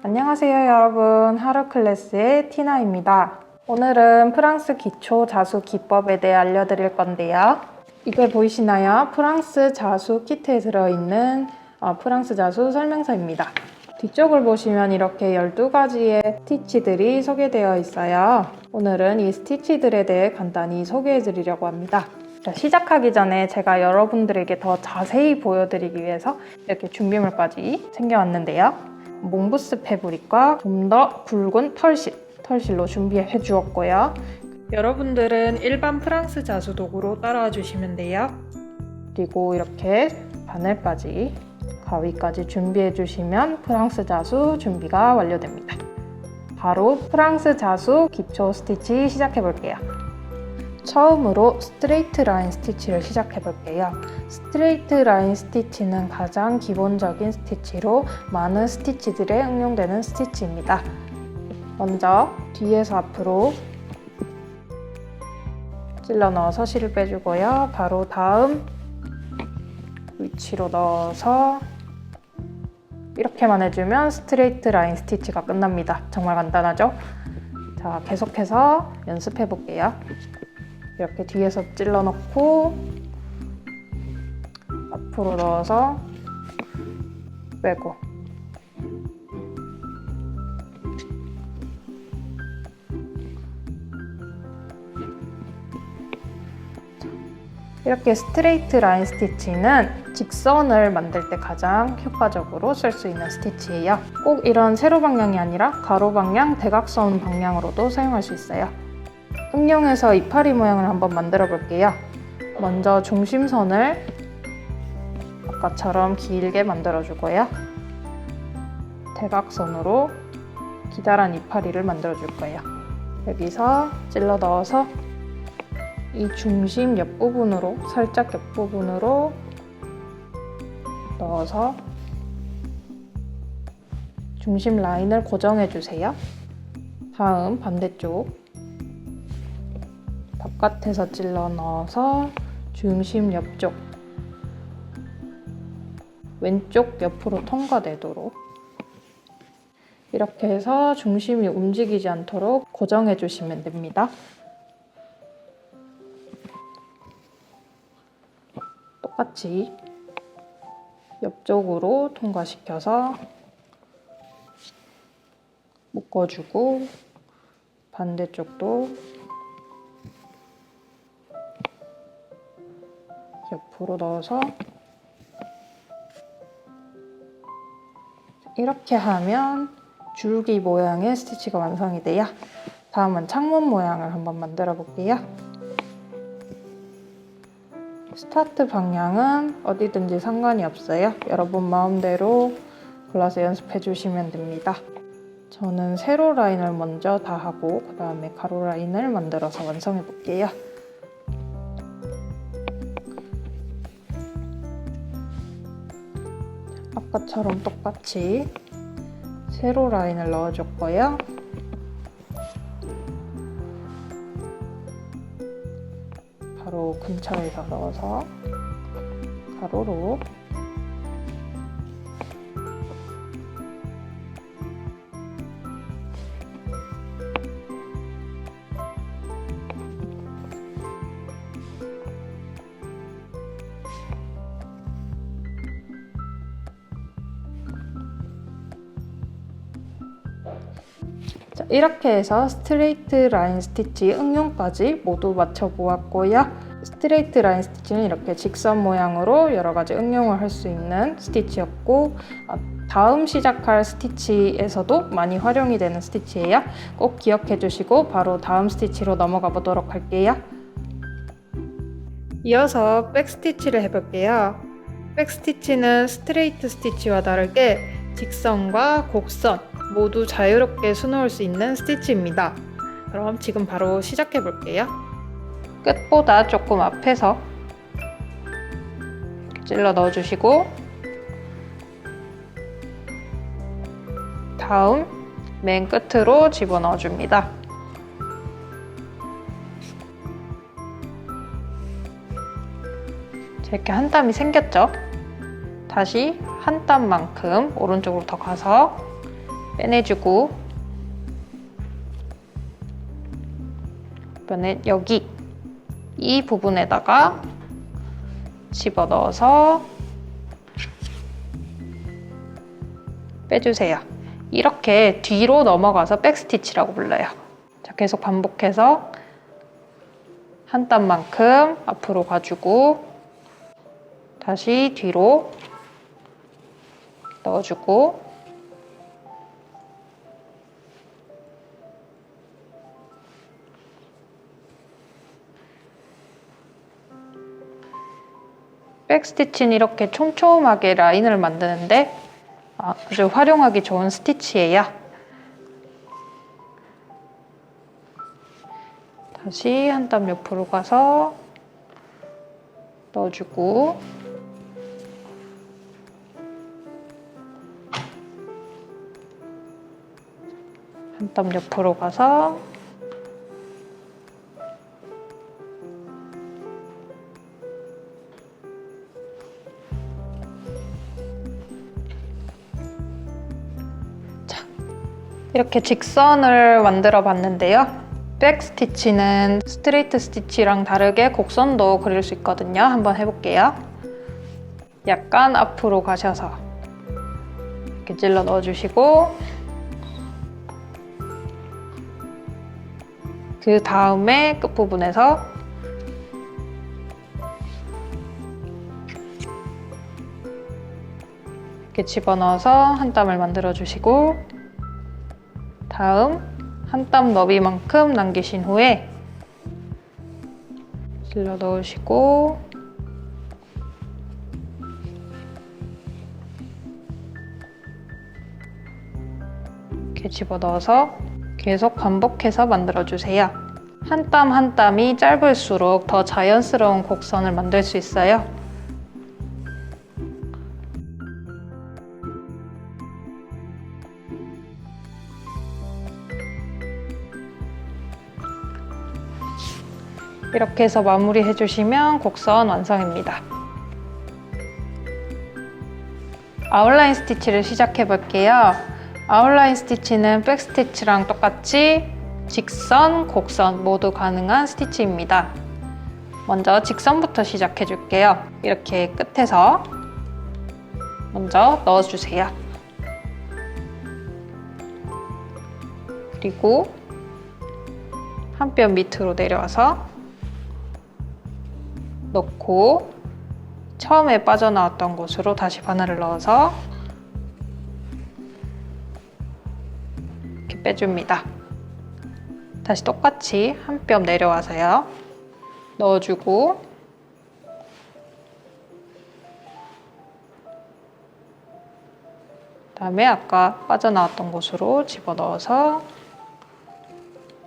안녕하세요 여러분, 하루 클래스의 티나입니다. 오늘은 프랑스 기초 자수 기법에 대해 알려드릴 건데요. 이걸 보이시나요? 프랑스 자수 키트에 들어있는 프랑스 자수 설명서입니다. 뒤쪽을 보시면 이렇게 12가지의 스티치들이 소개되어 있어요. 오늘은 이 스티치들에 대해 간단히 소개해 드리려고 합니다. 자, 시작하기 전에 제가 여러분들에게 더 자세히 보여드리기 위해서 이렇게 준비물까지 챙겨왔는데요. 몽부스 패브릭과 좀 더 굵은 털실로 준비해 주었고요. 여러분들은 일반 프랑스 자수 도구로 따라와 주시면 돼요. 그리고 이렇게 바늘까지, 가위까지 준비해 주시면 프랑스 자수 준비가 완료됩니다. 바로 프랑스 자수 기초 스티치 시작해 볼게요. 처음으로 스트레이트 라인 스티치를 시작해 볼게요. 스트레이트 라인 스티치는 가장 기본적인 스티치로 많은 스티치들에 응용되는 스티치입니다. 먼저 뒤에서 앞으로 찔러 넣어서 실을 빼주고요. 바로 다음 위치로 넣어서 이렇게만 해주면 스트레이트 라인 스티치가 끝납니다. 정말 간단하죠? 자, 계속해서 연습해 볼게요. 이렇게 뒤에서 찔러 넣고 앞으로 넣어서 빼고 이렇게 스트레이트 라인 스티치는 직선을 만들 때 가장 효과적으로 쓸 수 있는 스티치예요. 꼭 이런 세로 방향이 아니라 가로 방향, 대각선 방향으로도 사용할 수 있어요. 응용해서 이파리 모양을 한번 만들어 볼게요. 먼저 중심선을 아까처럼 길게 만들어 주고요. 대각선으로 기다란 이파리를 만들어 줄 거예요. 여기서 찔러 넣어서 이 중심 옆부분으로, 살짝 옆부분으로 넣어서 중심 라인을 고정해 주세요. 다음 반대쪽 바깥에서 찔러 넣어서 중심 옆쪽, 왼쪽 옆으로 통과되도록 이렇게 해서 중심이 움직이지 않도록 고정해 주시면 됩니다. 똑같이 옆쪽으로 통과시켜서 묶어주고 반대쪽도 옆으로 넣어서 이렇게 하면 줄기 모양의 스티치가 완성이 돼요. 다음은 창문 모양을 한번 만들어 볼게요. 스타트 방향은 어디든지 상관이 없어요. 여러분 마음대로 골라서 연습해 주시면 됩니다. 저는 세로 라인을 먼저 다 하고 그 다음에 가로 라인을 만들어서 완성해 볼게요. 아까처럼 똑같이 세로 라인을 넣어줬고요. 바로 근처에서 넣어서 가로로 자, 이렇게 해서 스트레이트 라인 스티치 응용까지 모두 마쳐 보았고요. 스트레이트 라인 스티치는 이렇게 직선 모양으로 여러 가지 응용을 할 수 있는 스티치였고 다음 시작할 스티치에서도 많이 활용이 되는 스티치예요. 꼭 기억해 주시고 바로 다음 스티치로 넘어가 보도록 할게요. 이어서 백 스티치를 해볼게요. 백 스티치는 스트레이트 스티치와 다르게 직선과 곡선 모두 자유롭게 수놓을 수 있는 스티치입니다. 그럼 지금 바로 시작해 볼게요. 끝보다 조금 앞에서 찔러 넣어주시고 다음 맨 끝으로 집어넣어 줍니다. 이렇게 한 땀이 생겼죠? 다시 한 땀만큼 오른쪽으로 더 가서 빼내주고, 그러면 여기 이 부분에다가 집어넣어서 빼주세요. 이렇게 뒤로 넘어가서 백스티치라고 불러요. 자, 계속 반복해서 한 땀만큼 앞으로 가주고 다시 뒤로 넣어주고 백스티치는 이렇게 촘촘하게 라인을 만드는데 아주 활용하기 좋은 스티치예요. 다시 한 땀 옆으로 가서 넣어주고 한 땀 옆으로 가서 이렇게 직선을 만들어 봤는데요. 백스티치는 스트레이트 스티치랑 다르게 곡선도 그릴 수 있거든요. 한번 해볼게요. 약간 앞으로 가셔서 이렇게 찔러 넣어주시고 그 다음에 끝부분에서 이렇게 집어넣어서 한 땀을 만들어주시고 다음 한 땀 너비만큼 남기신 후에 찔러 넣으시고 이렇게 집어넣어서 계속 반복해서 만들어주세요. 한 땀 한 땀이 짧을수록 더 자연스러운 곡선을 만들 수 있어요. 이렇게 해서 마무리 해주시면 곡선 완성입니다. 아웃라인 스티치를 시작해 볼게요. 아웃라인 스티치는 백스티치랑 똑같이 직선, 곡선 모두 가능한 스티치입니다. 먼저 직선부터 시작해 줄게요. 이렇게 끝에서 먼저 넣어주세요. 그리고 한 뼘 밑으로 내려와서 넣고 처음에 빠져나왔던 곳으로 다시 바늘을 넣어서 이렇게 빼줍니다. 다시 똑같이 한 뼘 내려와서요. 넣어주고 그다음에 아까 빠져나왔던 곳으로 집어넣어서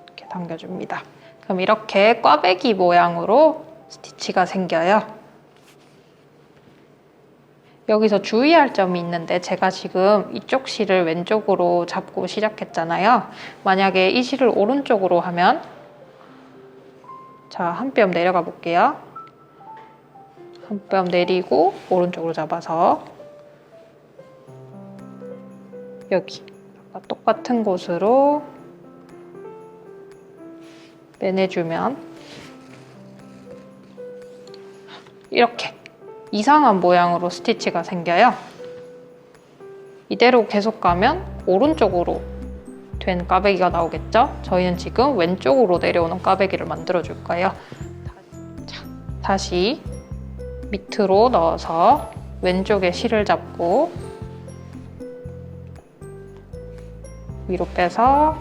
이렇게 당겨줍니다. 그럼 이렇게 꽈배기 모양으로 스티치가 생겨요. 여기서 주의할 점이 있는데 제가 지금 이쪽 실을 왼쪽으로 잡고 시작했잖아요. 만약에 이 실을 오른쪽으로 하면 자, 한 뼘 내려가 볼게요. 한 뼘 내리고 오른쪽으로 잡아서 여기 아까 똑같은 곳으로 빼내주면 이렇게 이상한 모양으로 스티치가 생겨요. 이대로 계속 가면 오른쪽으로 된 꽈배기가 나오겠죠? 저희는 지금 왼쪽으로 내려오는 꽈배기를 만들어 줄 거예요. 자, 다시 밑으로 넣어서 왼쪽에 실을 잡고 위로 빼서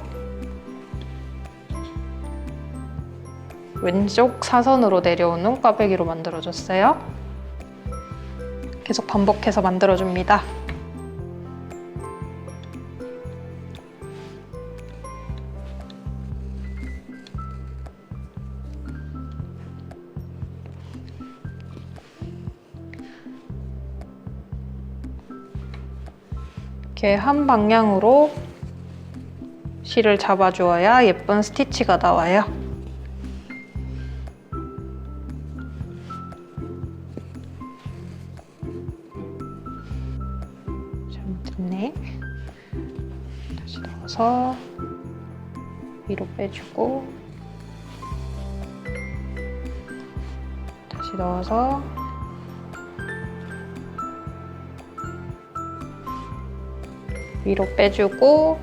왼쪽 사선으로 내려오는 꽈배기로 만들어줬어요. 계속 반복해서 만들어줍니다. 이렇게 한 방향으로 실을 잡아주어야 예쁜 스티치가 나와요. 잘못했네. 다시 넣어서 위로 빼주고 다시 넣어서 위로 빼주고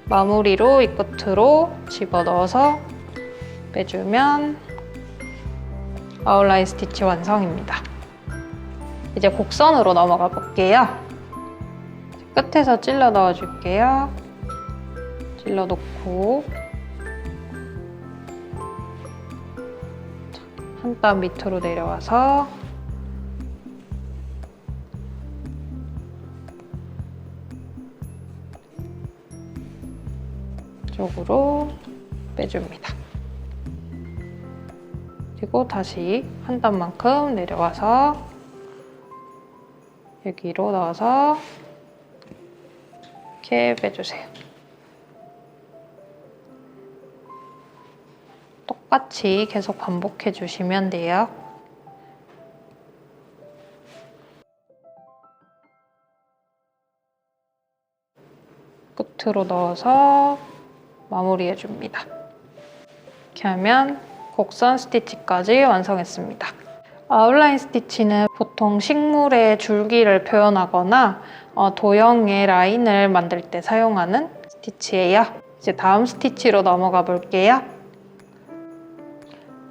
마무리로 이 끝으로 집어넣어서 빼주면 아웃라인 스티치 완성입니다. 이제 곡선으로 넘어가 볼게요. 끝에서 찔러 넣어줄게요. 찔러 놓고 한 땀 밑으로 내려와서 쪽으로 빼줍니다. 그리고 다시 한 땀만큼 내려와서 여기로 넣어서 이렇게 빼주세요. 똑같이 계속 반복해 주시면 돼요. 끝으로 넣어서 마무리해 줍니다. 이렇게 하면 곡선 스티치까지 완성했습니다. 아웃라인 스티치는 보통 식물의 줄기를 표현하거나 도형의 라인을 만들 때 사용하는 스티치예요. 이제 다음 스티치로 넘어가 볼게요.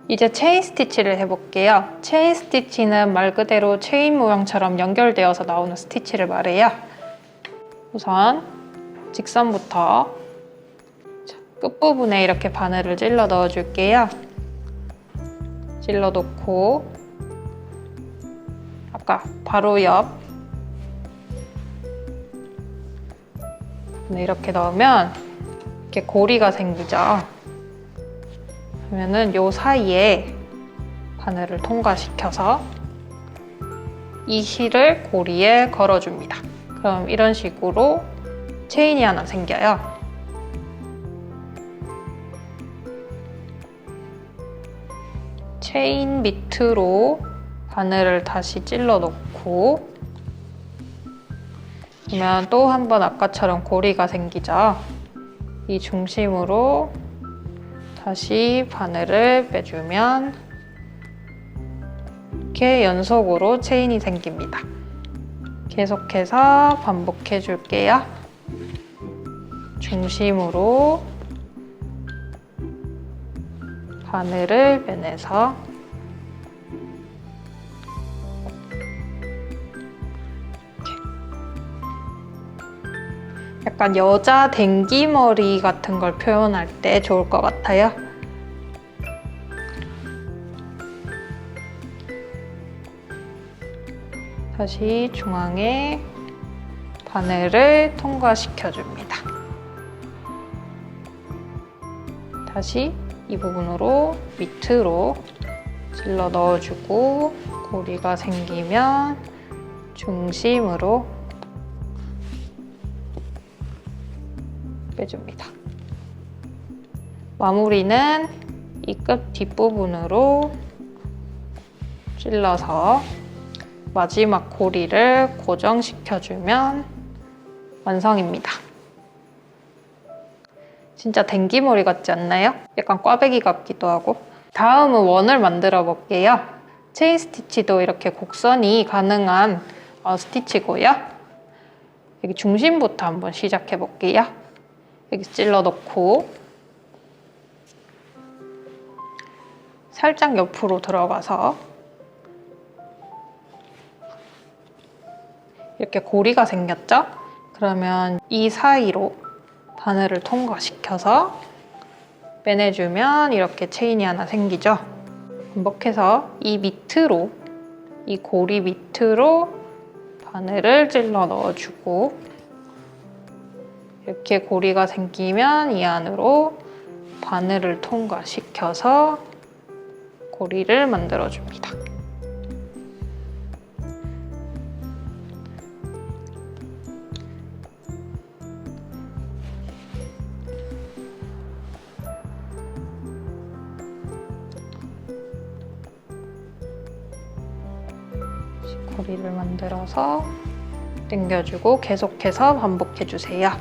이제 체인 스티치를 해볼게요. 체인 스티치는 말 그대로 체인 모양처럼 연결되어서 나오는 스티치를 말해요. 우선 직선부터 끝부분에 이렇게 바늘을 찔러 넣어줄게요. 찔러 놓고 아까 바로 옆 이렇게 넣으면 이렇게 고리가 생기죠. 그러면은 요 사이에 바늘을 통과시켜서 이 실을 고리에 걸어줍니다. 그럼 이런 식으로 체인이 하나 생겨요. 체인 밑으로 바늘을 다시 찔러 놓고 그러면 또 한 번 아까처럼 고리가 생기죠. 이 중심으로 다시 바늘을 빼주면 이렇게 연속으로 체인이 생깁니다. 계속해서 반복해 줄게요. 중심으로 바늘을 빼내서 약간 여자 댕기머리 같은 걸 표현할 때 좋을 것 같아요. 다시 중앙에 바늘을 통과시켜줍니다. 다시 이 부분으로 밑으로 찔러 넣어주고 고리가 생기면 중심으로 빼줍니다. 마무리는 이 끝 뒷부분으로 찔러서 마지막 고리를 고정시켜주면 완성입니다. 진짜 댕기머리 같지 않나요? 약간 꽈배기 같기도 하고. 다음은 원을 만들어 볼게요. 체인 스티치도 이렇게 곡선이 가능한 스티치고요. 여기 중심부터 한번 시작해 볼게요. 여기 찔러 넣고 살짝 옆으로 들어가서 이렇게 고리가 생겼죠? 그러면 이 사이로 바늘을 통과시켜서 빼내주면 이렇게 체인이 하나 생기죠? 반복해서 이 밑으로, 이 고리 밑으로 바늘을 찔러 넣어주고 이렇게 고리가 생기면 이 안으로 바늘을 통과시켜서 고리를 만들어줍니다. 고리를 만들어서 당겨주고 계속해서 반복해주세요.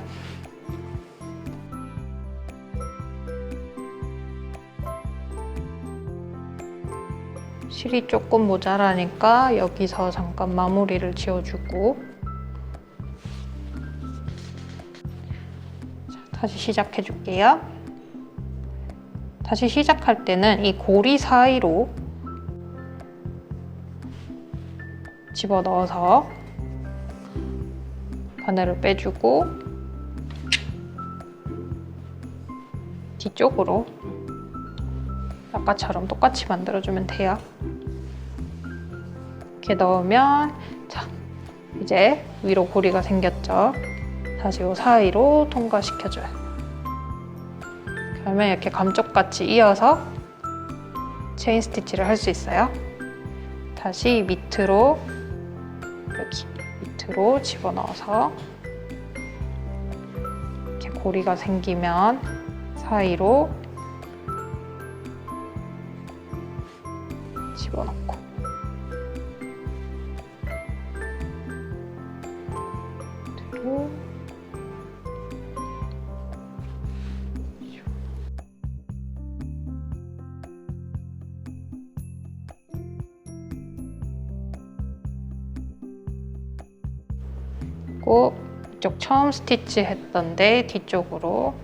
실이 조금 모자라니까 여기서 잠깐 마무리를 지어주고, 자, 다시 시작해 줄게요. 다시 시작할 때는 이 고리 사이로 집어넣어서 바늘을 빼주고 뒤쪽으로 아까처럼 똑같이 만들어주면 돼요. 이렇게 넣으면, 자, 이제 위로 고리가 생겼죠. 다시 이 사이로 통과시켜줘요. 그러면 이렇게 감쪽같이 이어서 체인 스티치를 할 수 있어요. 다시 밑으로, 여기 밑으로 집어넣어서 이렇게 고리가 생기면 사이로 집어넣고, 뒤로 그리고 이쪽 처음 스티치 했던데 뒤쪽으로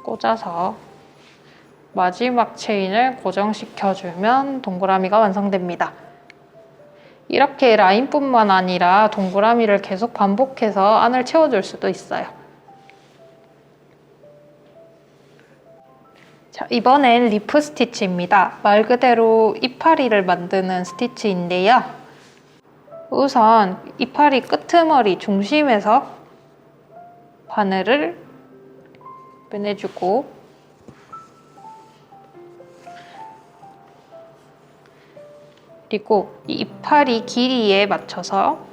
꽂아서 마지막 체인을 고정시켜주면 동그라미가 완성됩니다. 이렇게 라인뿐만 아니라 동그라미를 계속 반복해서 안을 채워줄 수도 있어요. 자, 이번엔 리프 스티치입니다. 말 그대로 이파리를 만드는 스티치인데요. 우선 이파리 끄트머리 중심에서 바늘을 빼내주고, 그리고 이 이파리 길이에 맞춰서,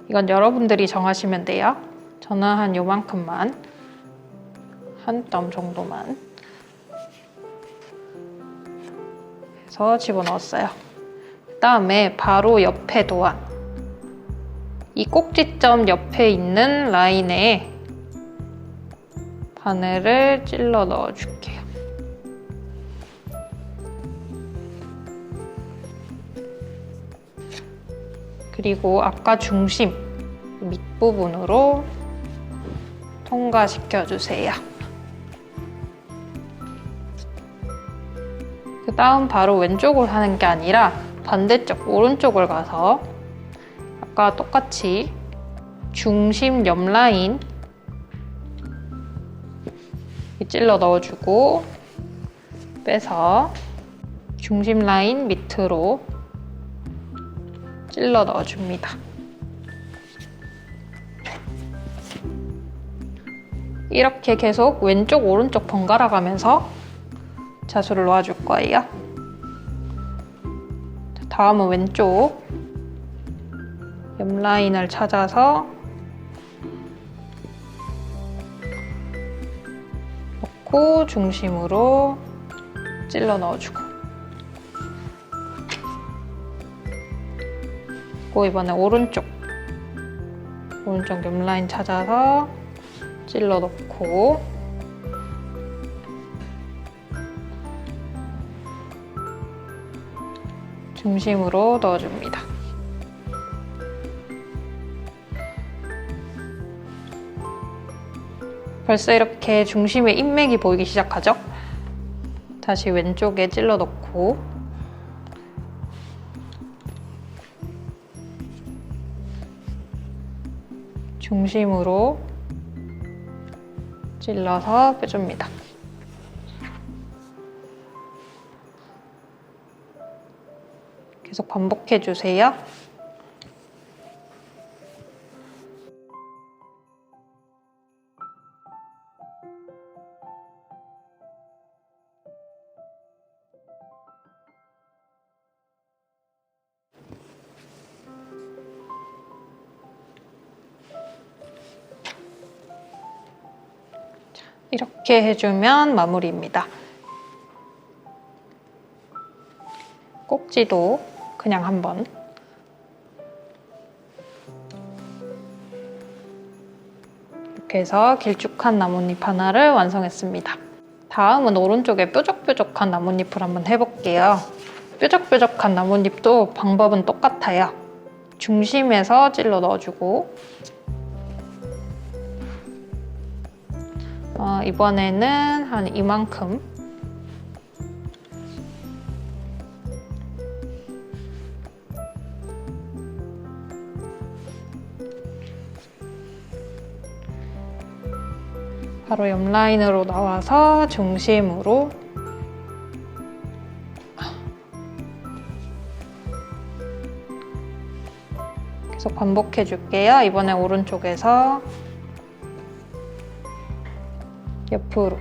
이건 여러분들이 정하시면 돼요. 저는 한 요만큼만, 한 뼘 정도만 해서 집어넣었어요. 그 다음에 바로 옆에 도안, 이 꼭지점 옆에 있는 라인에 바늘을 찔러 넣어줄게요. 그리고 아까 중심 밑부분으로 통과시켜주세요. 그 다음 바로 왼쪽을 하는 게 아니라 반대쪽 오른쪽을 가서 아까 똑같이 중심 옆 라인 찔러 넣어주고 빼서 중심 라인 밑으로 찔러 넣어줍니다. 이렇게 계속 왼쪽 오른쪽 번갈아 가면서 자수를 놓아줄 거예요. 다음은 왼쪽 옆 라인을 찾아서 넣고 중심으로 찔러 넣어주고, 그리고 이번에 오른쪽 옆 라인 찾아서 찔러 넣고, 중심으로 넣어줍니다. 벌써 이렇게 중심에 인맥이 보이기 시작하죠? 다시 왼쪽에 찔러 넣고, 중심으로 찔러서 빼줍니다. 계속 반복해주세요. 이렇게 해주면 마무리입니다. 꼭지도 그냥 한번 이렇게 해서 길쭉한 나뭇잎 하나를 완성했습니다. 다음은 오른쪽에 뾰족뾰족한 나뭇잎을 한번 해볼게요. 뾰족뾰족한 나뭇잎도 방법은 똑같아요. 중심에서 찔러 넣어주고 이번에는 한 이만큼 바로 옆 라인으로 나와서 중심으로 계속 반복해 줄게요. 이번에 오른쪽에서 옆으로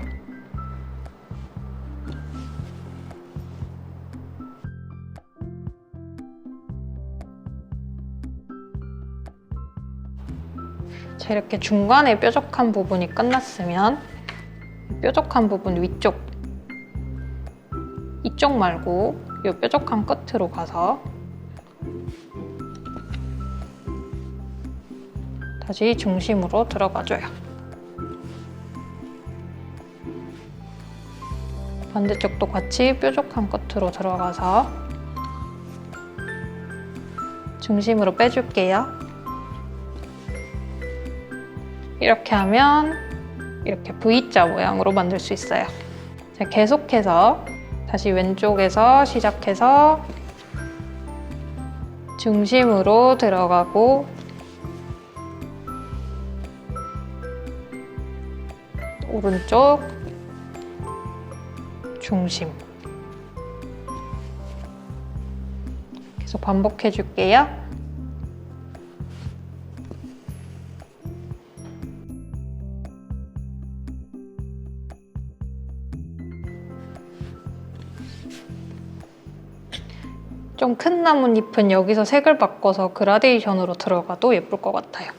자, 이렇게 중간에 뾰족한 부분이 끝났으면 뾰족한 부분 위쪽 이쪽 말고 이 뾰족한 끝으로 가서 다시 중심으로 들어가줘요. 반대쪽도 같이 뾰족한 끝으로 들어가서 중심으로 빼줄게요. 이렇게 하면 이렇게 V자 모양으로 만들 수 있어요. 자, 계속해서 다시 왼쪽에서 시작해서 중심으로 들어가고 오른쪽 중심 계속 반복해 줄게요. 좀 큰 나뭇잎은 여기서 색을 바꿔서 그라데이션으로 들어가도 예쁠 것 같아요.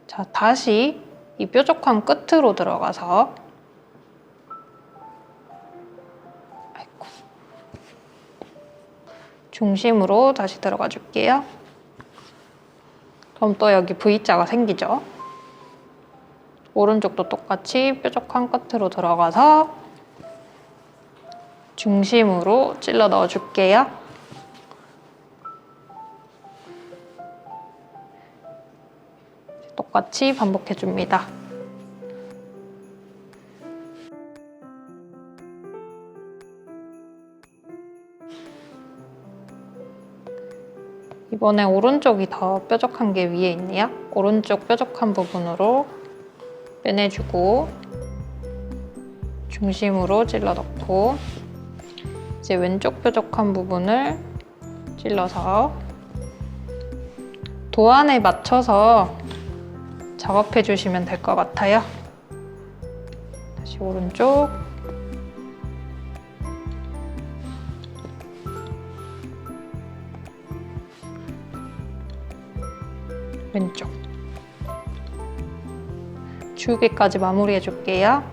자, 다시 이 뾰족한 끝으로 들어가서 중심으로 다시 들어가 줄게요. 그럼 또 여기 V자가 생기죠. 오른쪽도 똑같이 뾰족한 끝으로 들어가서 중심으로 찔러 넣어 줄게요. 똑같이 반복해 줍니다. 이번에 오른쪽이 더 뾰족한 게 위에 있네요. 오른쪽 뾰족한 부분으로 빼내주고 중심으로 찔러 넣고 이제 왼쪽 뾰족한 부분을 찔러서 도안에 맞춰서 작업해 주시면 될 것 같아요. 다시 오른쪽 왼쪽 줄기까지 마무리해 줄게요.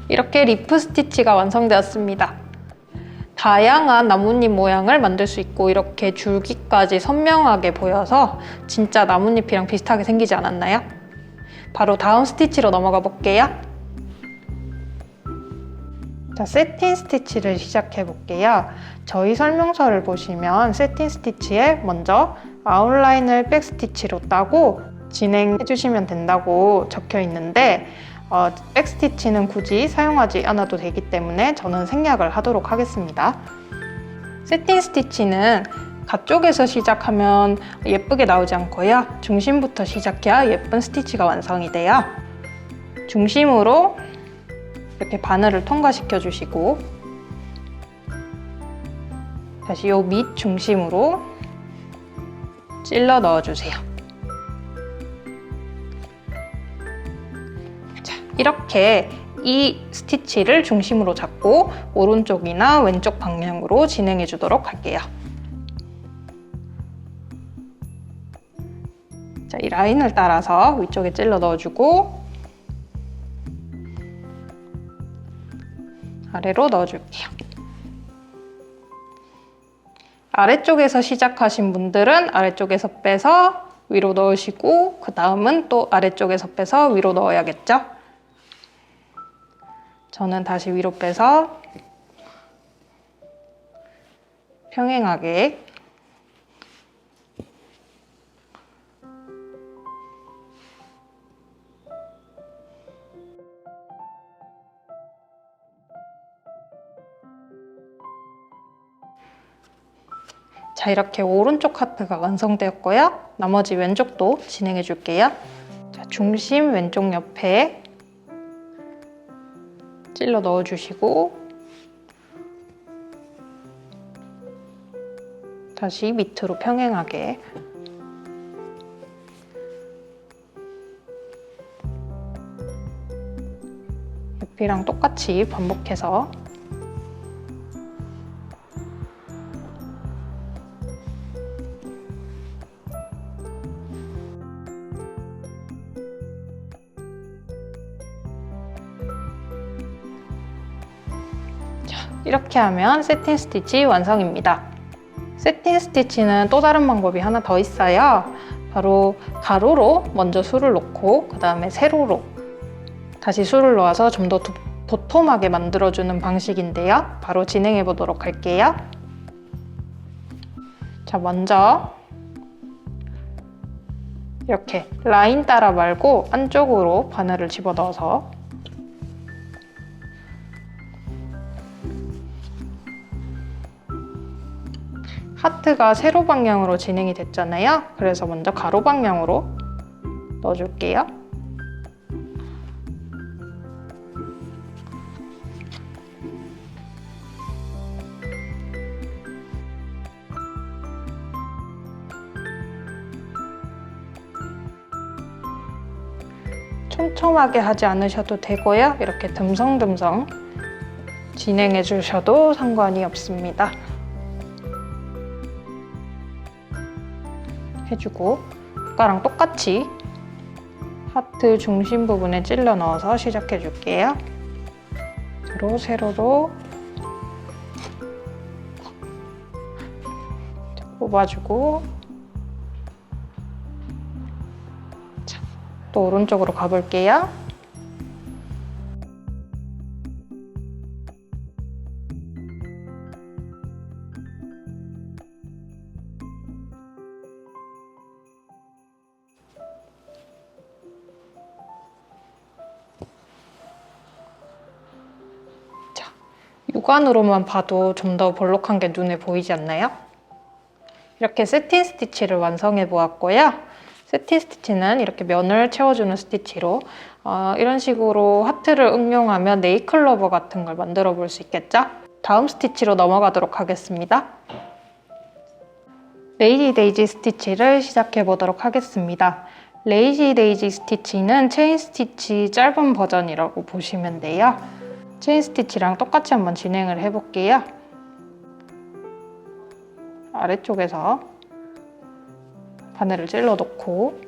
이렇게 리프 스티치가 완성되었습니다. 다양한 나뭇잎 모양을 만들 수 있고 이렇게 줄기까지 선명하게 보여서 진짜 나뭇잎이랑 비슷하게 생기지 않았나요? 바로 다음 스티치로 넘어가 볼게요. 자, 세틴 스티치를 시작해 볼게요. 저희 설명서를 보시면 세틴 스티치에 먼저 아웃라인을 백 스티치로 따고 진행해 주시면 된다고 적혀 있는데 백 스티치는 굳이 사용하지 않아도 되기 때문에 저는 생략을 하도록 하겠습니다. 세틴 스티치는 가쪽에서 시작하면 예쁘게 나오지 않고요. 중심부터 시작해야 예쁜 스티치가 완성이 돼요. 중심으로 이렇게 바늘을 통과시켜 주시고 다시 요 밑 중심으로 찔러 넣어 주세요. 자, 이렇게 이 스티치를 중심으로 잡고 오른쪽이나 왼쪽 방향으로 진행해 주도록 할게요. 자, 이 라인을 따라서 위쪽에 찔러 넣어주고 아래로 넣어줄게요. 아래쪽에서 시작하신 분들은 아래쪽에서 빼서 위로 넣으시고 그 다음은 또 아래쪽에서 빼서 위로 넣어야겠죠? 저는 다시 위로 빼서 평행하게 자, 이렇게 오른쪽 하트가 완성되었고요. 나머지 왼쪽도 진행해 줄게요. 자, 중심 왼쪽 옆에 찔러 넣어주시고 다시 밑으로 평행하게 옆이랑 똑같이 반복해서 이렇게 하면 세팅 스티치 완성입니다. 세팅 스티치는 또 다른 방법이 하나 더 있어요. 바로 가로로 먼저 술을 놓고 그 다음에 세로로 다시 술을 놓아서 좀 더 도톰하게 만들어주는 방식인데요. 바로 진행해 보도록 할게요. 자, 먼저 이렇게 라인 따라 말고 안쪽으로 바늘을 집어넣어서 하트가 세로 방향으로 진행이 됐잖아요. 그래서 먼저 가로 방향으로 넣어줄게요. 촘촘하게 하지 않으셔도 되고요. 이렇게 듬성듬성 진행해 주셔도 상관이 없습니다. 해주고 아까랑 똑같이 하트 중심 부분에 찔러 넣어서 시작해 줄게요. 세로 세로로 뽑아주고 자, 또 오른쪽으로 가볼게요. 육안으로만 봐도 좀 더 볼록한 게 눈에 보이지 않나요? 이렇게 세팅 스티치를 완성해 보았고요. 세팅 스티치는 이렇게 면을 채워주는 스티치로 이런 식으로 하트를 응용하면 네일클로버 같은 걸 만들어 볼 수 있겠죠? 다음 스티치로 넘어가도록 하겠습니다. 레이지 데이지 스티치를 시작해 보도록 하겠습니다. 레이지 데이지 스티치는 체인 스티치 짧은 버전이라고 보시면 돼요. 체인 스티치랑 똑같이 한번 진행을 해볼게요. 아래쪽에서 바늘을 찔러 놓고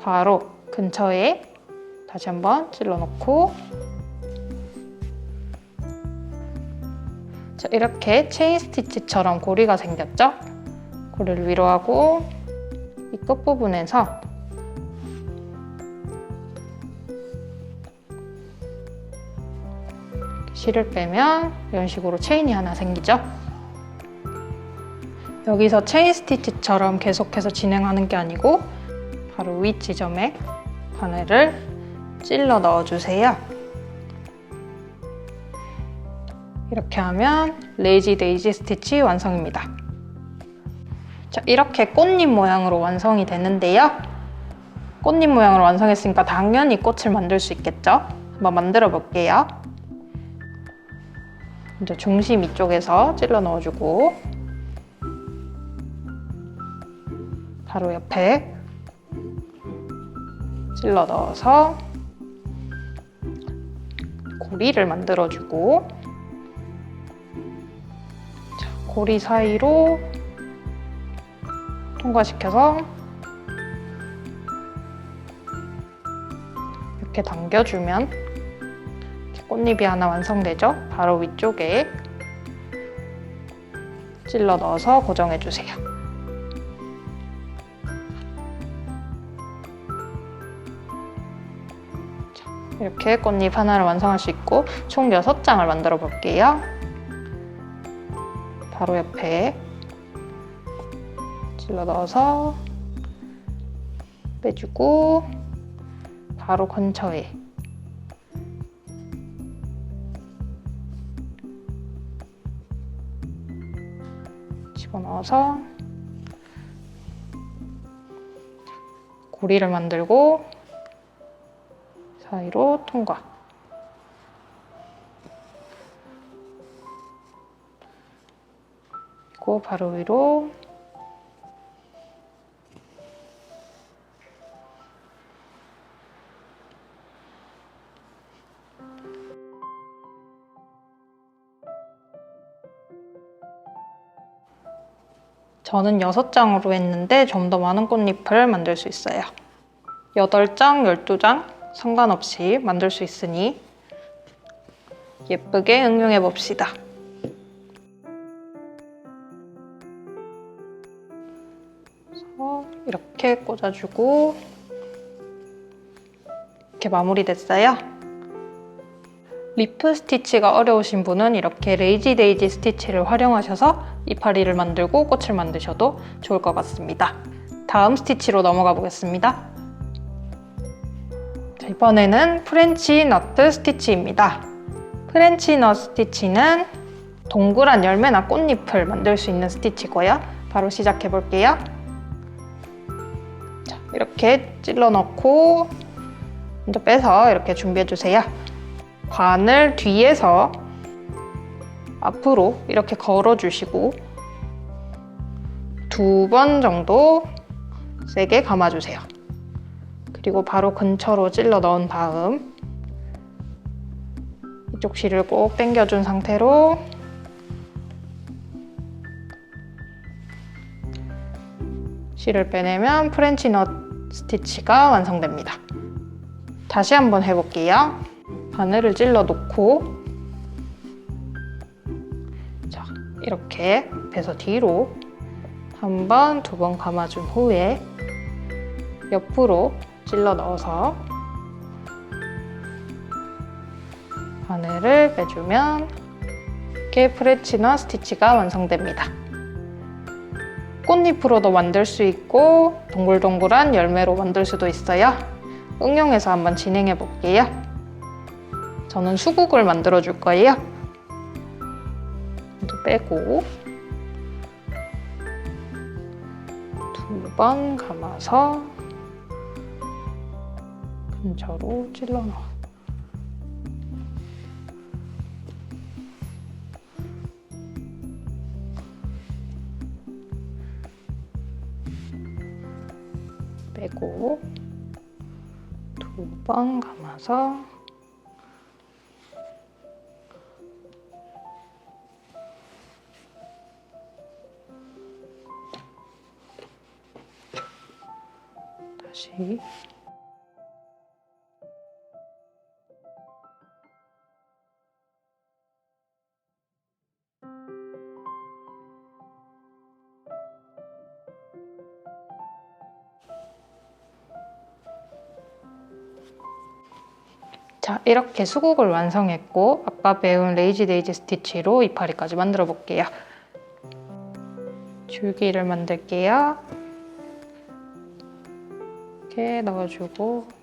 바로 근처에 다시 한번 찔러 놓고 자, 이렇게 체인 스티치처럼 고리가 생겼죠? 고리를 위로 하고 이 끝부분에서 실을 빼면 이런 식으로 체인이 하나 생기죠? 여기서 체인 스티치처럼 계속해서 진행하는 게 아니고 바로 위 지점에 바늘을 찔러 넣어주세요. 이렇게 하면 레이지 데이지 스티치 완성입니다. 자, 이렇게 꽃잎 모양으로 완성이 되는데요. 꽃잎 모양으로 완성했으니까 당연히 꽃을 만들 수 있겠죠? 한번 만들어 볼게요. 먼저 중심 이쪽에서 찔러 넣어주고 바로 옆에 찔러 넣어서 고리를 만들어주고 자, 고리 사이로 통과시켜서 이렇게 당겨주면 꽃잎이 하나 완성되죠? 바로 위쪽에 찔러 넣어서 고정해주세요. 이렇게 꽃잎 하나를 완성할 수 있고 총 6장을 만들어 볼게요. 바로 옆에 찔러 넣어서 빼주고 바로 근처에 집어넣어서 고리를 만들고 사이로 통과. 그리고 바로 위로 저는 6장으로 했는데 좀 더 많은 꽃잎을 만들 수 있어요. 8장, 12장 상관없이 만들 수 있으니 예쁘게 응용해 봅시다. 그래서 이렇게 꽂아주고 이렇게 마무리됐어요. 리프 스티치가 어려우신 분은 이렇게 레이지 데이지 스티치를 활용하셔서 이파리를 만들고 꽃을 만드셔도 좋을 것 같습니다. 다음 스티치로 넘어가 보겠습니다. 자, 이번에는 프렌치 너트 스티치입니다. 프렌치 너트 스티치는 동그란 열매나 꽃잎을 만들 수 있는 스티치고요. 바로 시작해 볼게요. 자, 이렇게 찔러 넣고 먼저 빼서 이렇게 준비해 주세요. 관을 뒤에서 앞으로 이렇게 걸어주시고 2번 정도 세게 감아주세요. 그리고 바로 근처로 찔러 넣은 다음 이쪽 실을 꼭 당겨준 상태로 실을 빼내면 프렌치 넛 스티치가 완성됩니다. 다시 한번 해볼게요. 바늘을 찔러 놓고 자, 이렇게 앞에서 뒤로 한 번, 2번 감아준 후에 옆으로 찔러 넣어서 바늘을 빼주면 이렇게 프렌치 넛 스티치가 완성됩니다. 꽃잎으로도 만들 수 있고 동글동글한 열매로 만들 수도 있어요. 응용해서 한번 진행해 볼게요. 저는 수국을 만들어 줄 거예요. 먼저 빼고 2번 감아서 근처로 찔러 넣어. 빼고 2번 감아서 다시 자, 이렇게 수국을 완성했고 아까 배운 레이지 데이지 스티치로 이파리까지 만들어 볼게요. 줄기를 만들게요. 이렇게 넣어주고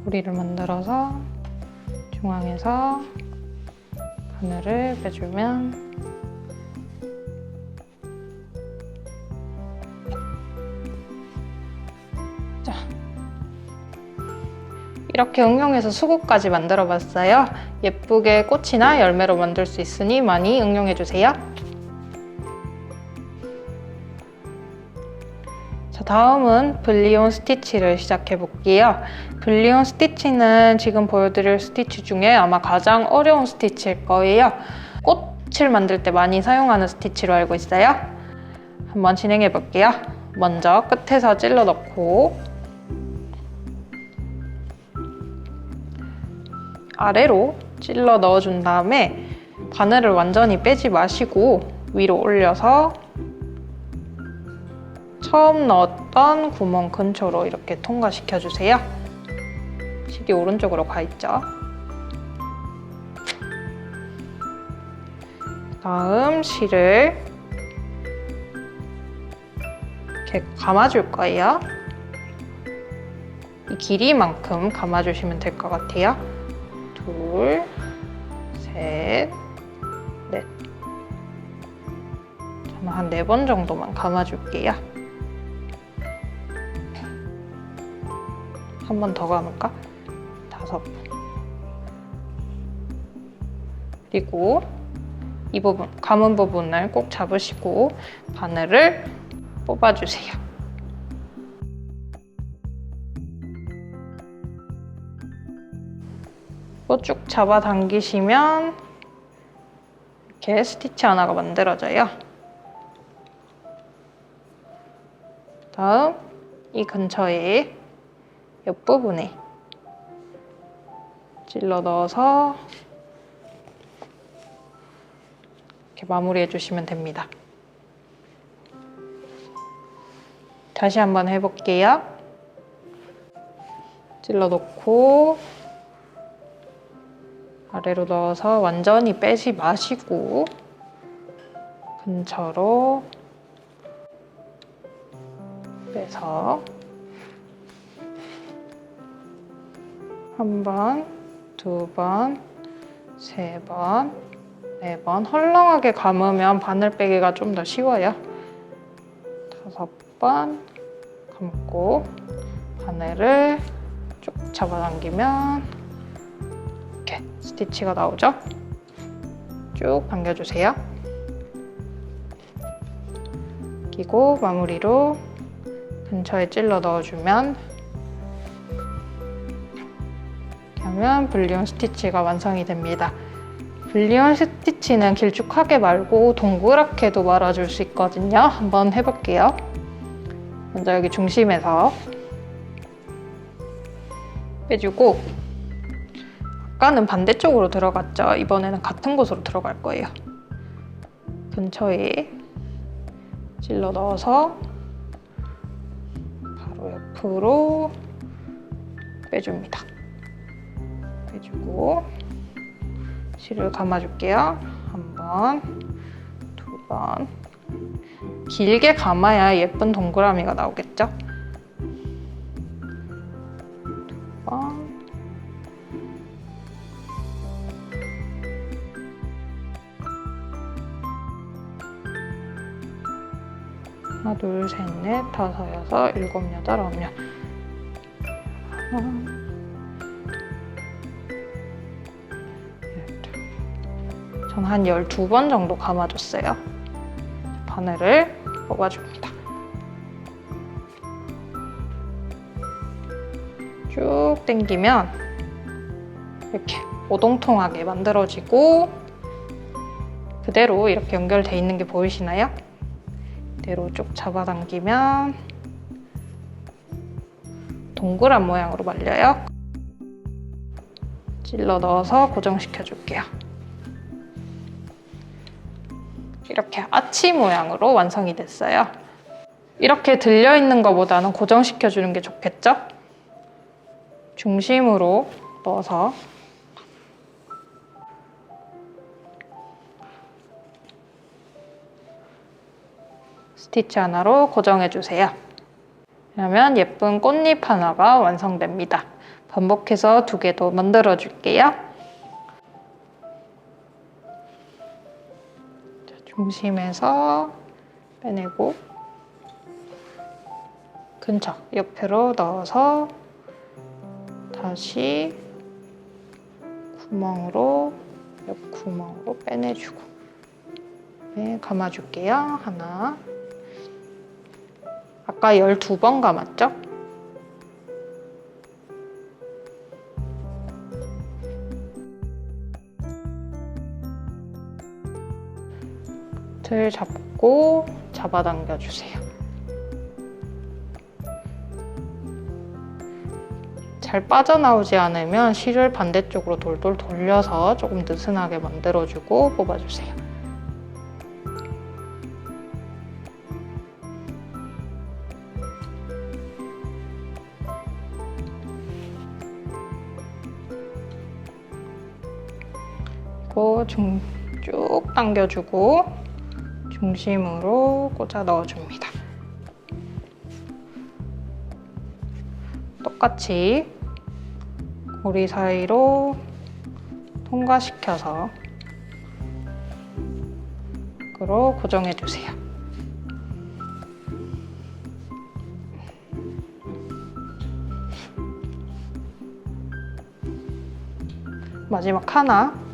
고리를 만들어서 중앙에서 바늘을 빼주면 자, 이렇게 응용해서 수국까지 만들어 봤어요. 예쁘게 꽃이나 열매로 만들 수 있으니 많이 응용해 주세요. 자, 다음은 블리온 스티치를 시작해 볼게요. 블리온 스티치는 지금 보여드릴 스티치 중에 아마 가장 어려운 스티치일 거예요. 꽃을 만들 때 많이 사용하는 스티치로 알고 있어요. 한번 진행해 볼게요. 먼저 끝에서 찔러 넣고 아래로 찔러 넣어준 다음에 바늘을 완전히 빼지 마시고 위로 올려서 처음 넣었던 구멍 근처로 이렇게 통과시켜 주세요. 실이 오른쪽으로 가 있죠. 다음 실을 이렇게 감아줄 거예요. 이 길이만큼 감아주시면 될 것 같아요. 둘, 셋, 넷. 저는 한 4번 정도만 감아줄게요. 한 번 더 감을까? 5번. 그리고 이 부분, 감은 부분을 꼭 잡으시고 바늘을 뽑아주세요. 또 쭉 잡아당기시면 이렇게 스티치 하나가 만들어져요. 다음 이 근처에 옆부분에 찔러 넣어서 이렇게 마무리해 주시면 됩니다. 다시 한번 해볼게요. 찔러 놓고 아래로 넣어서 완전히 빼지 마시고 근처로 빼서 한 번, 2번, 3번, 4번 헐렁하게 감으면 바늘 빼기가 좀 더 쉬워요. 5번 감고 바늘을 쭉 잡아당기면 이렇게 스티치가 나오죠? 쭉 당겨주세요. 끼고 마무리로 근처에 찔러 넣어주면 이렇게 하면 불리온 스티치가 완성이 됩니다. 불리온 스티치는 길쭉하게 말고 동그랗게도 말아줄 수 있거든요. 한번 해볼게요. 먼저 여기 중심에서 빼주고 아까는 반대쪽으로 들어갔죠? 이번에는 같은 곳으로 들어갈 거예요. 근처에 찔러 넣어서 바로 옆으로 빼줍니다. 빼주고 실을 감아줄게요. 1번, 2번. 길게 감아야 예쁜 동그라미가 나오겠죠? 2번. 하나, 둘, 셋, 넷, 다섯, 여섯, 일곱, 여덟, 아홉, 열. 전 한 12번 정도 감아줬어요. 바늘을 뽑아줍니다. 쭉 당기면 이렇게 오동통하게 만들어지고 그대로 이렇게 연결돼 있는 게 보이시나요? 그대로 쭉 잡아당기면 동그란 모양으로 말려요. 찔러 넣어서 고정시켜줄게요. 이렇게 아치 모양으로 완성이 됐어요. 이렇게 들려있는 것보다는 고정시켜주는 게 좋겠죠? 중심으로 넣어서 스티치 하나로 고정해주세요. 그러면 예쁜 꽃잎 하나가 완성됩니다. 반복해서 2개 더 만들어줄게요. 중심에서 빼내고 근처 옆으로 넣어서 다시 구멍으로 옆 구멍으로 빼내주고 네, 감아줄게요. 하나. 아까 12번 감았죠? 틀 잡고 잡아당겨주세요. 잘 빠져나오지 않으면 실을 반대쪽으로 돌돌 돌려서 조금 느슨하게 만들어주고 뽑아주세요. 그리고 쭉 당겨주고 중심으로 꽂아 넣어줍니다. 똑같이 고리 사이로 통과시켜서 으로 고정해주세요. 마지막 하나.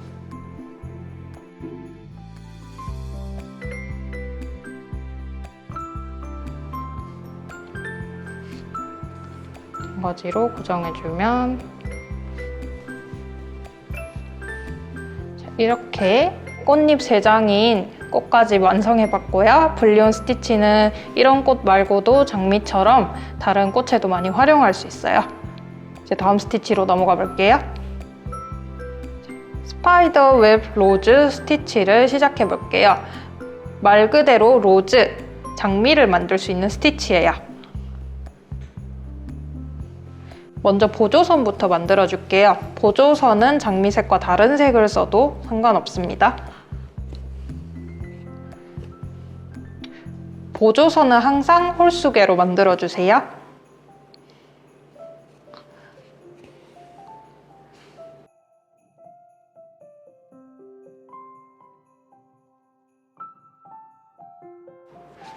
바가지로 고정해주면 이렇게 꽃잎 3장인 꽃까지 완성해봤고요. 불리온 스티치는 이런 꽃 말고도 장미처럼 다른 꽃에도 많이 활용할 수 있어요. 이제 다음 스티치로 넘어가 볼게요. 스파이더 웹 로즈 스티치를 시작해 볼게요. 말 그대로 로즈, 장미를 만들 수 있는 스티치예요. 먼저 보조선부터 만들어줄게요. 보조선은 장미색과 다른 색을 써도 상관없습니다. 보조선은 항상 홀수개로 만들어주세요.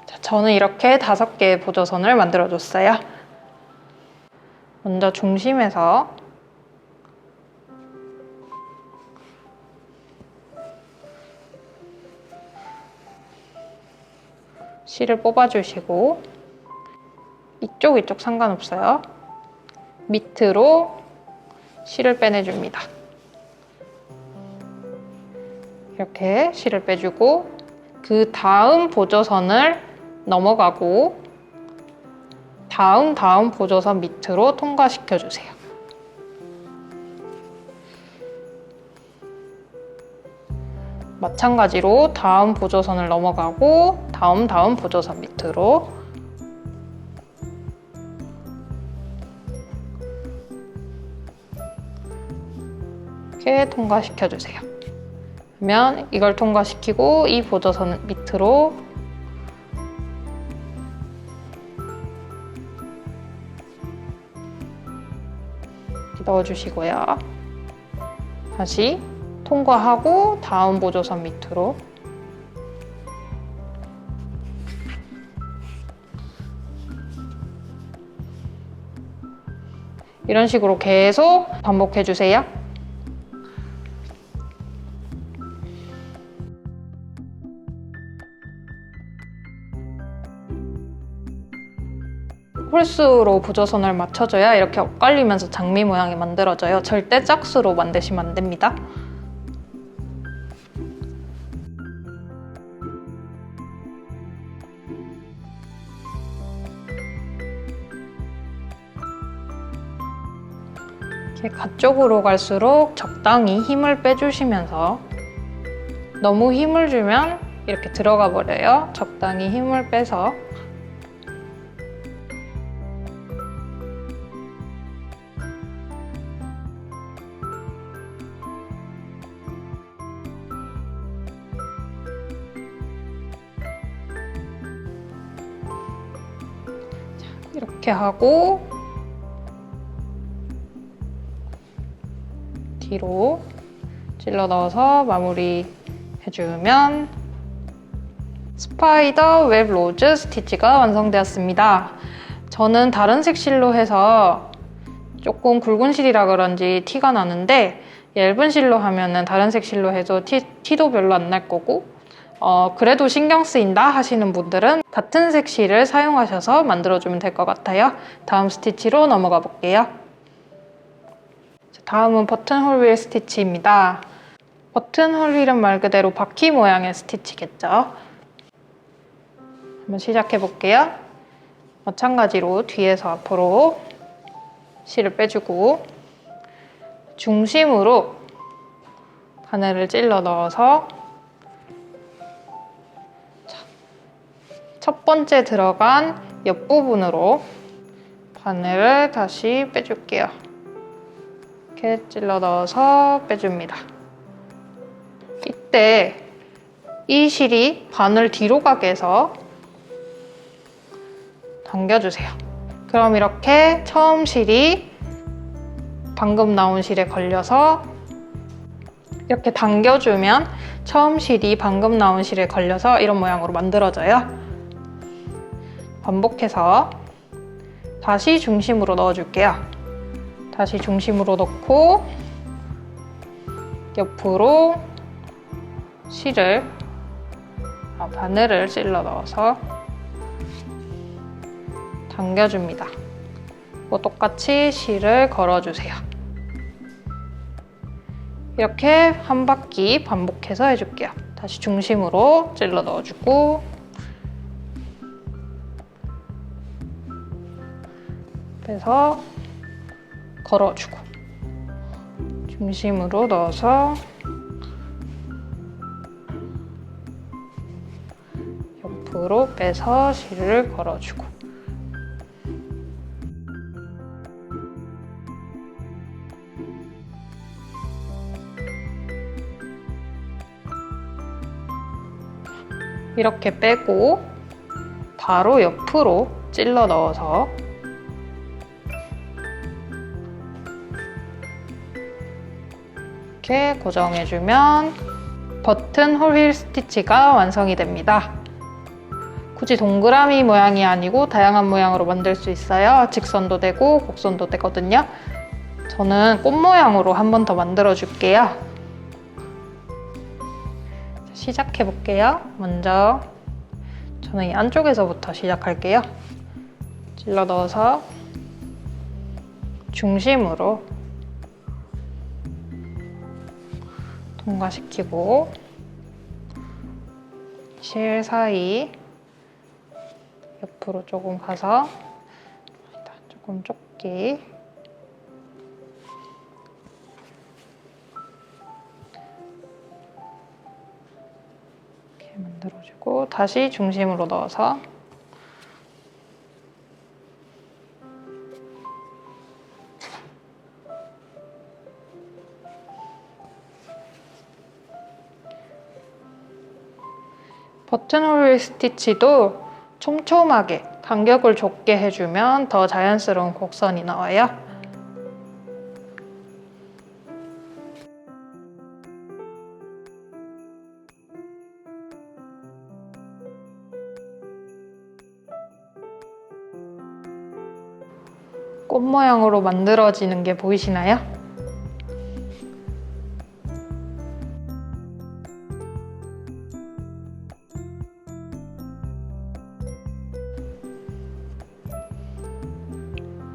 자, 저는 이렇게 5개의 보조선을 만들어줬어요. 먼저 중심에서 실을 뽑아주시고 이쪽 상관없어요. 밑으로 실을 빼내줍니다. 이렇게 실을 빼주고 그 다음 보조선을 넘어가고 다음 보조선 밑으로 통과시켜주세요. 마찬가지로 다음 보조선을 넘어가고 다음 보조선 밑으로 이렇게 통과시켜주세요. 그러면 이걸 통과시키고 이 보조선 밑으로 넣어주시고요. 다시 통과하고 다음 보조선 밑으로 이런 식으로 계속 반복해주세요. 홀수로 보조선을 맞춰줘야 이렇게 엇갈리면서 장미 모양이 만들어져요. 절대 짝수로 만드시면 안 됩니다. 이렇게 가쪽으로 갈수록 적당히 힘을 빼주시면서 너무 힘을 주면 이렇게 들어가 버려요. 적당히 힘을 빼서 이렇게 하고 뒤로 찔러 넣어서 마무리 해주면 스파이더 웹 로즈 스티치가 완성되었습니다. 저는 다른 색 실로 해서 조금 굵은 실이라 그런지 티가 나는데 얇은 실로 하면은 다른 색 실로 해도 티도 별로 안 날 거고 그래도 신경 쓰인다 하시는 분들은 같은 색 실을 사용하셔서 만들어주면 될 것 같아요. 다음 스티치로 넘어가 볼게요. 다음은 버튼홀 휠 스티치입니다. 버튼홀 휠은 말 그대로 바퀴 모양의 스티치겠죠. 한번 시작해 볼게요. 마찬가지로 뒤에서 앞으로 실을 빼주고 중심으로 바늘을 찔러 넣어서 첫 번째 들어간 옆부분으로 바늘을 다시 빼줄게요. 이렇게 찔러 넣어서 빼줍니다. 이때 이 실이 바늘 뒤로 가게 해서 당겨주세요. 그럼 이렇게 처음 실이 방금 나온 실에 걸려서 이렇게 당겨주면 처음 실이 방금 나온 실에 걸려서 이런 모양으로 만들어져요. 반복해서 다시 중심으로 넣어줄게요. 다시 중심으로 넣고 옆으로 바늘을 찔러 넣어서 당겨줍니다. 똑같이 실을 걸어주세요. 이렇게 한 바퀴 반복해서 해줄게요. 다시 중심으로 찔러 넣어주고 빼서 걸어주고 중심으로 넣어서 옆으로 빼서 실을 걸어주고 이렇게 빼고 바로 옆으로 찔러 넣어서 이렇게 고정해주면 버튼 홀 스티치가 완성이 됩니다. 굳이 동그라미 모양이 아니고 다양한 모양으로 만들 수 있어요. 직선도 되고 곡선도 되거든요. 저는 꽃 모양으로 한 번 더 만들어 줄게요. 시작해 볼게요. 먼저 저는 이 안쪽에서부터 시작할게요. 찔러 넣어서 중심으로 통과시키고 실 사이 옆으로 조금 가서 조금 좁게 이렇게 만들어주고 다시 중심으로 넣어서 버튼홀 스티치도 촘촘하게 간격을 좁게 해주면 더 자연스러운 곡선이 나와요. 꽃 모양으로 만들어지는 게 보이시나요?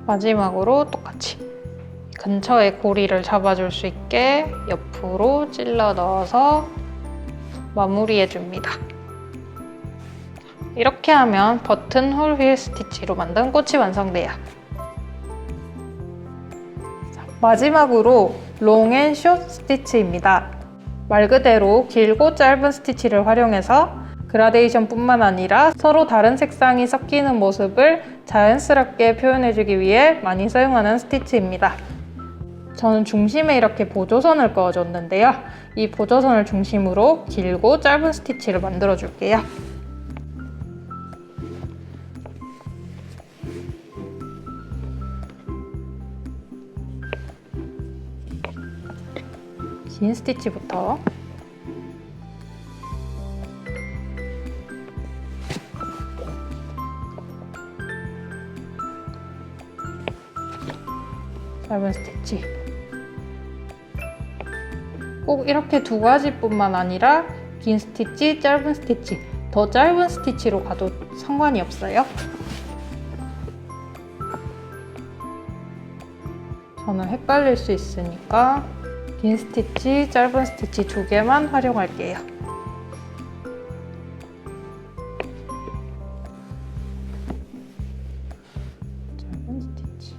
마지막으로 똑같이 근처에 고리를 잡아줄 수 있게 옆으로 찔러 넣어서 마무리해줍니다. 이렇게 하면 버튼 홀 휠 스티치로 만든 꽃이 완성돼요. 마지막으로 롱 앤 숏 스티치입니다. 말 그대로 길고 짧은 스티치를 활용해서 그라데이션 뿐만 아니라 서로 다른 색상이 섞이는 모습을 자연스럽게 표현해주기 위해 많이 사용하는 스티치입니다. 저는 중심에 이렇게 보조선을 그어줬는데요. 이 보조선을 중심으로 길고 짧은 스티치를 만들어 줄게요. 긴 스티치부터 짧은 스티치. 꼭 이렇게 두 가지뿐만 아니라 긴 스티치, 짧은 스티치, 더 짧은 스티치로 가도 상관이 없어요. 저는 헷갈릴 수 있으니까 긴 스티치, 짧은 스티치 두 개만 활용할게요. 짧은 스티치.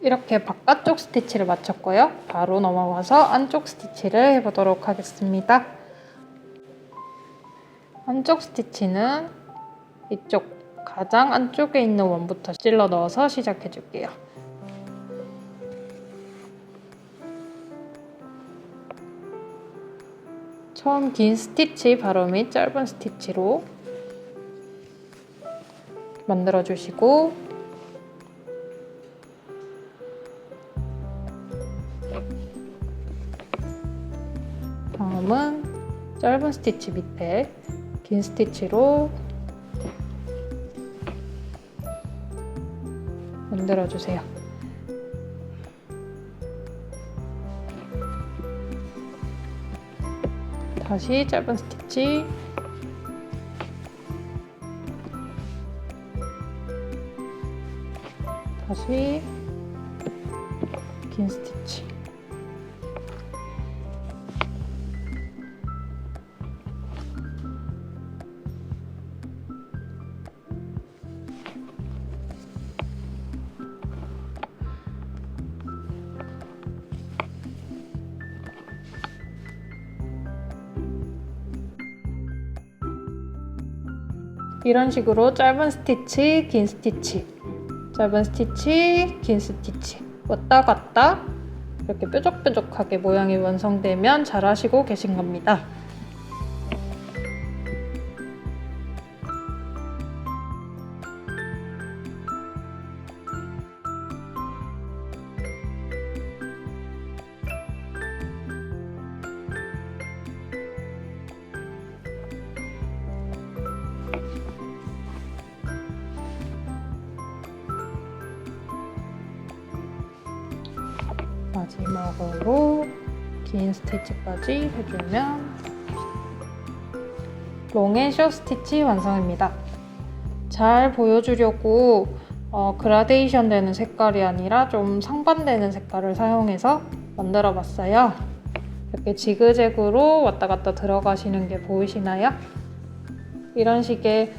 이렇게 바깥쪽 스티치를 마쳤고요. 바로 넘어가서 안쪽 스티치를 해보도록 하겠습니다. 안쪽 스티치는 이쪽 가장 안쪽에 있는 원부터 찔러 넣어서 시작해 줄게요. 처음 긴 스티치 바로 밑 짧은 스티치로 만들어 주시고 다음은 짧은 스티치 밑에 긴 스티치로 만들어 주세요. 다시 짧은 스티치, 다시 긴 스티치. 이런 식으로 짧은 스티치, 긴 스티치, 짧은 스티치, 긴 스티치 왔다 갔다 이렇게 뾰족뾰족하게 모양이 완성되면 잘하시고 계신 겁니다. 마지막으로 긴 스티치까지 해주면 롱앤숏 스티치 완성입니다. 잘 보여주려고 그라데이션 되는 색깔이 아니라 좀 상반되는 색깔을 사용해서 만들어 봤어요. 이렇게 지그재그로 왔다 갔다 들어가시는 게 보이시나요? 이런 식의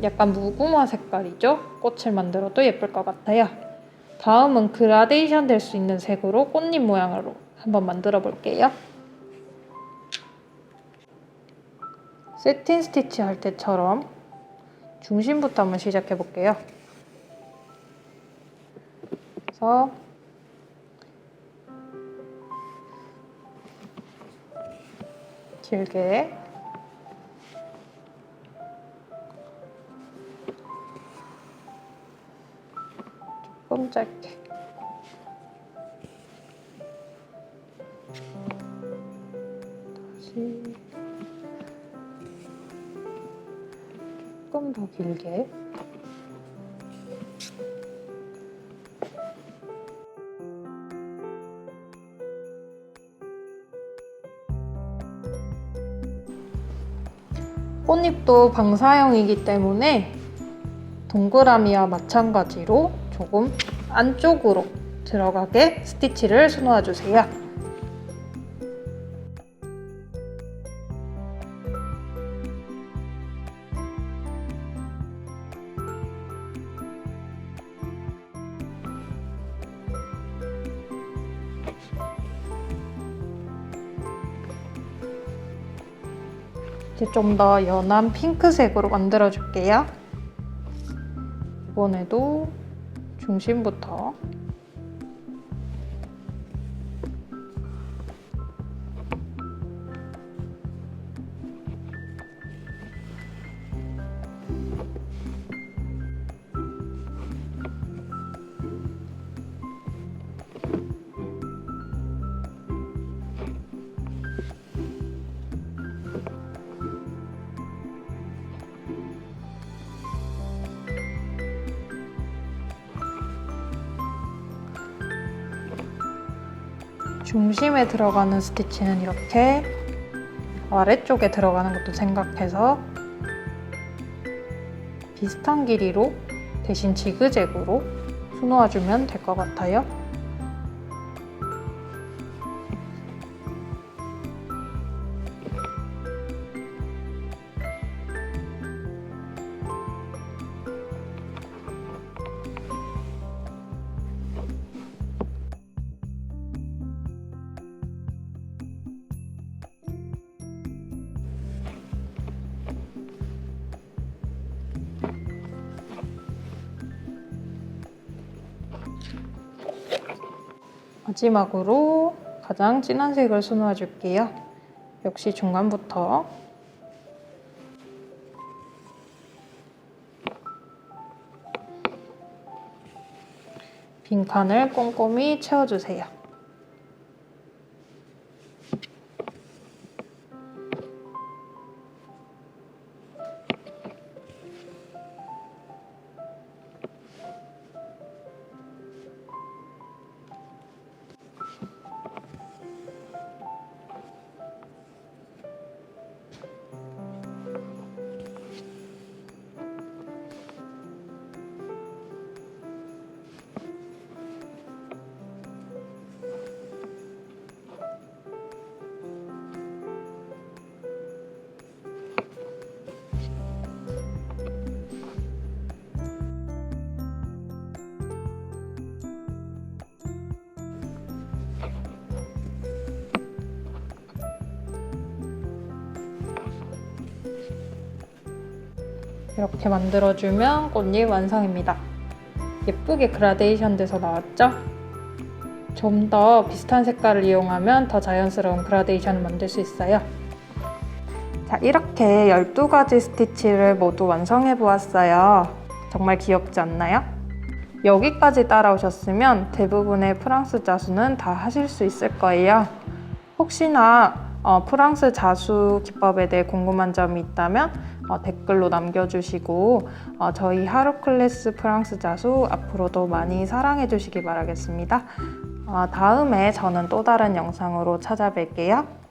약간 무궁화 색깔이죠? 꽃을 만들어도 예쁠 것 같아요. 다음은 그라데이션 될 수 있는 색으로 꽃잎 모양으로 한번 만들어 볼게요. 세틴 스티치 할 때처럼 중심부터 한번 시작해 볼게요. 그래서 길게 조금 짧게 다시 조금 더 길게 꽃잎도 방사형이기 때문에 동그라미와 마찬가지로 조금 안쪽으로 들어가게 스티치를 수놓아주세요. 이제 좀 더 연한 핑크색으로 만들어 줄게요. 이번에도 중심부터 중심에 들어가는 스티치는 이렇게 아래쪽에 들어가는 것도 생각해서 비슷한 길이로 대신 지그재그로 수놓아주면 될 것 같아요. 마지막으로 가장 진한 색을 수놓아 줄게요. 역시 중간부터 빈칸을 꼼꼼히 채워주세요. 이렇게 만들어주면 꽃잎 완성입니다. 예쁘게 그라데이션 돼서 나왔죠? 좀 더 비슷한 색깔을 이용하면 더 자연스러운 그라데이션을 만들 수 있어요. 자, 이렇게 12가지 스티치를 모두 완성해 보았어요. 정말 귀엽지 않나요? 여기까지 따라오셨으면 대부분의 프랑스 자수는 다 하실 수 있을 거예요. 혹시나 프랑스 자수 기법에 대해 궁금한 점이 있다면 댓글로 남겨주시고 저희 하루 클래스 프랑스 자수 앞으로도 많이 사랑해 주시기 바라겠습니다. 다음에 저는 또 다른 영상으로 찾아뵐게요.